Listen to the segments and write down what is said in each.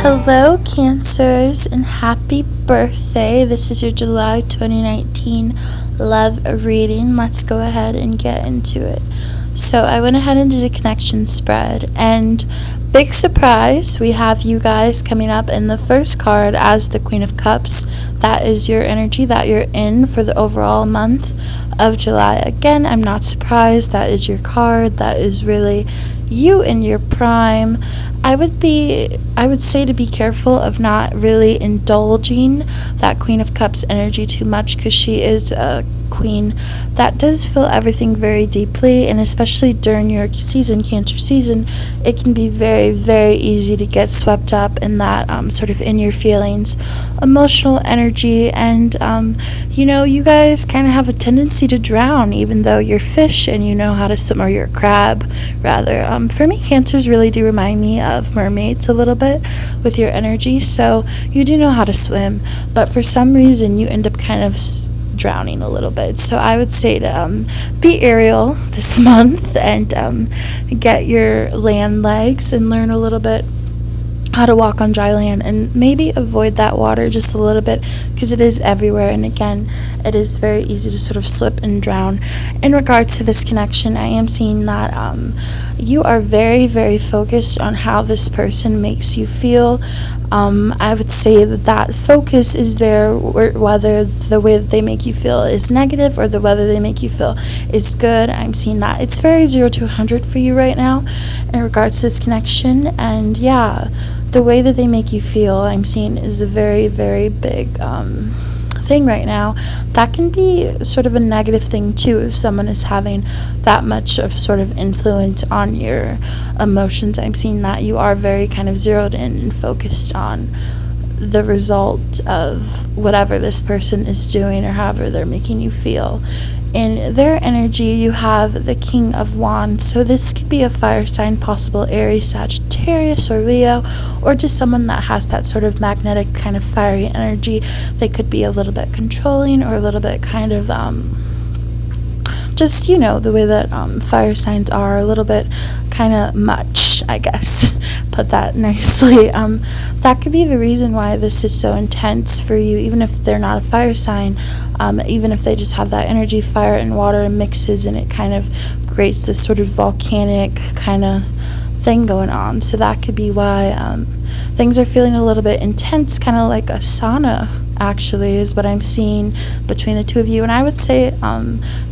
Hello, Cancers, and happy birthday. This is your July 2019 love reading. Let's go ahead and get into it. So, I went ahead and did a connection spread, and big surprise, we have you guys coming up in the first card as the Queen of Cups. That is your energy that you're in for the overall month of July. Again, I'm not surprised. That is your card. That is really you in your prime. I would say to be careful of not really indulging that Queen of Cups energy too much, because she is a queen that does feel everything very deeply, and especially during your season, Cancer season, it can be very, very easy to get swept up in that sort of in your feelings, emotional energy, and you guys kind of have a tendency to drown, even though you're fish and you know how to swim, or you're a crab, rather. For me, Cancers really do remind me of mermaids a little bit with your energy, so you do know how to swim, but for some reason you end up kind of drowning a little bit. So I would say to be aerial this month and get your land legs and learn a little bit how to walk on dry land, and maybe avoid that water just a little bit, because it is everywhere, and again, it is very easy to sort of slip and drown. In regards to this connection, I am seeing that you are very, very focused on how this person makes you feel. I would say that focus is there, whether the way that they make you feel is negative or the whether they make you feel is good. I'm seeing that it's very 0 to 100 for you right now in regards to this connection, and yeah, the way that they make you feel, I'm seeing, is a very, very big thing right now. That can be sort of a negative thing too, if someone is having that much of sort of influence on your emotions. I'm seeing that you are very kind of zeroed in and focused on the result of whatever this person is doing or however they're making you feel. In their energy, you have the King of Wands, so this could be a fire sign, possible Aries, Sagittarius, or Leo, or just someone that has that sort of magnetic kind of fiery energy. They could be a little bit controlling, or a little bit kind of just, the way that fire signs are, a little bit kind of much, I guess, put that nicely. That could be the reason why this is so intense for you, even if they're not a fire sign, even if they just have that energy, fire and water mixes, and it kind of creates this sort of volcanic kind of thing going on. So that could be why things are feeling a little bit intense, kind of like a sauna, actually, is what I'm seeing between the two of you. And I would say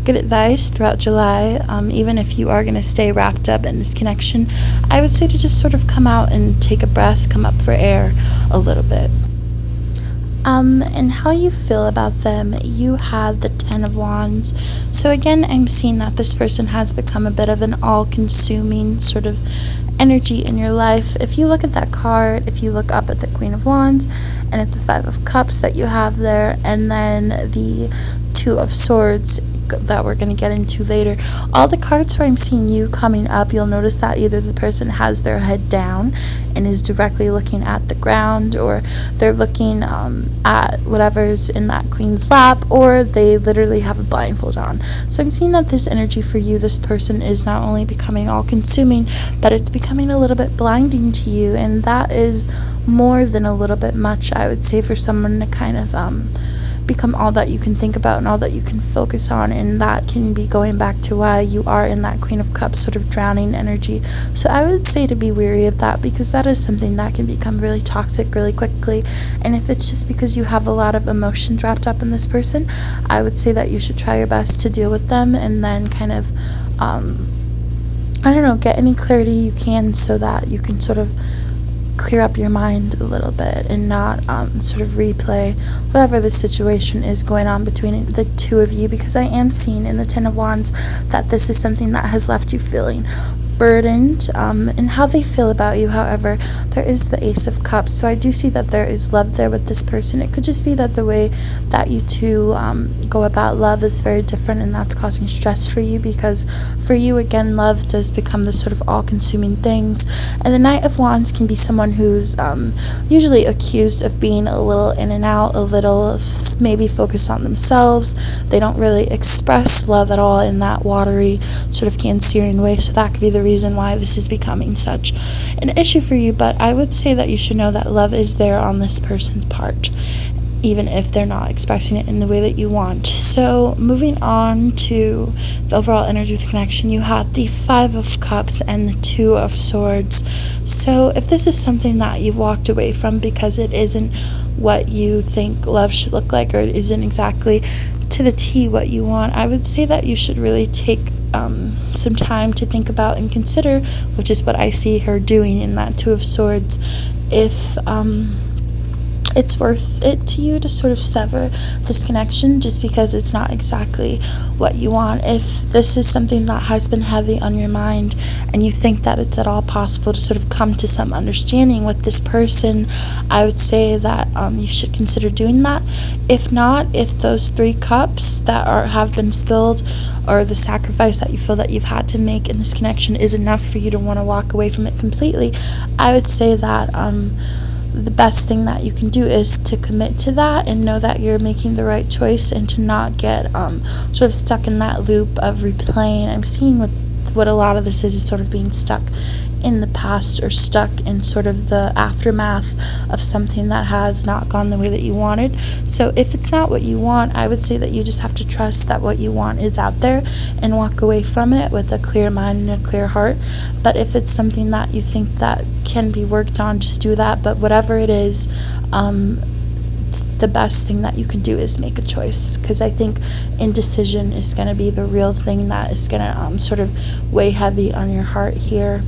good advice throughout July, even if you are going to stay wrapped up in this connection, I would say to just sort of come out and take a breath, come up for air a little bit. And how you feel about them, you have the Ten of Wands. So again, I'm seeing that this person has become a bit of an all-consuming sort of energy in your life. If you look at that card, if you look up at the Queen of Wands and at the Five of Cups that you have there, and then the Two of Swords that we're going to get into later, all the cards where I'm seeing you coming up, you'll notice that either the person has their head down and is directly looking at the ground, or they're looking at whatever's in that queen's lap, or they literally have a blindfold on. So I'm seeing that this energy for you, this person, is not only becoming all-consuming, but it's becoming a little bit blinding to you, and that is more than a little bit much, I would say, for someone to kind of become all that you can think about and all that you can focus on, and that can be going back to why you are in that Queen of Cups sort of drowning energy. So I would say to be wary of that, because that is something that can become really toxic really quickly, and if it's just because you have a lot of emotions wrapped up in this person, I would say that you should try your best to deal with them, and then kind of get any clarity you can, so that you can sort of clear up your mind a little bit and not sort of replay whatever the situation is going on between the two of you, because I am seeing in the Ten of Wands that this is something that has left you feeling burdened, and how they feel about you. However, there is the Ace of Cups, so I do see that there is love there with this person. It could just be that the way that you two go about love is very different, and that's causing stress for you, because for you, again, love does become the sort of all-consuming things. And the Knight of Wands can be someone who's usually accused of being a little in and out, a little maybe focused on themselves. They don't really express love at all in that watery sort of Cancerian way, so that could be the reason why this is becoming such an issue for you, but I would say that you should know that love is there on this person's part, even if they're not expressing it in the way that you want. So moving on to the overall energy of the connection, you have the 5 of Cups and the 2 of Swords. So if this is something that you've walked away from because it isn't what you think love should look like, or it isn't exactly to the T what you want, I would say that you should really take some time to think about and consider, which is what I see her doing in that 2 of Swords, if it's worth it to you to sort of sever this connection just because it's not exactly what you want. If this is something that has been heavy on your mind and you think that it's at all possible to sort of come to some understanding with this person, I would say that you should consider doing that. If not, if those 3 cups that have been spilled, or the sacrifice that you feel that you've had to make in this connection is enough for you to want to walk away from it completely, I would say that the best thing that you can do is to commit to that and know that you're making the right choice, and to not get sort of stuck in that loop of replaying. I'm seeing what a lot of this is sort of being stuck in the past, or stuck in sort of the aftermath of something that has not gone the way that you wanted. So if it's not what you want, I would say that you just have to trust that what you want is out there and walk away from it with a clear mind and a clear heart. But if it's something that you think that can be worked on, just do that. But whatever it is, the best thing that you can do is make a choice, because I think indecision is going to be the real thing that is going to sort of weigh heavy on your heart here.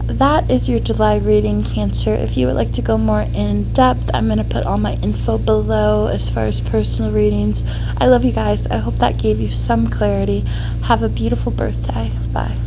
That is your July reading, Cancer. If you would like to go more in depth, I'm going to put all my info below as far as personal readings. I love you guys. I hope that gave you some clarity. Have a beautiful birthday. Bye.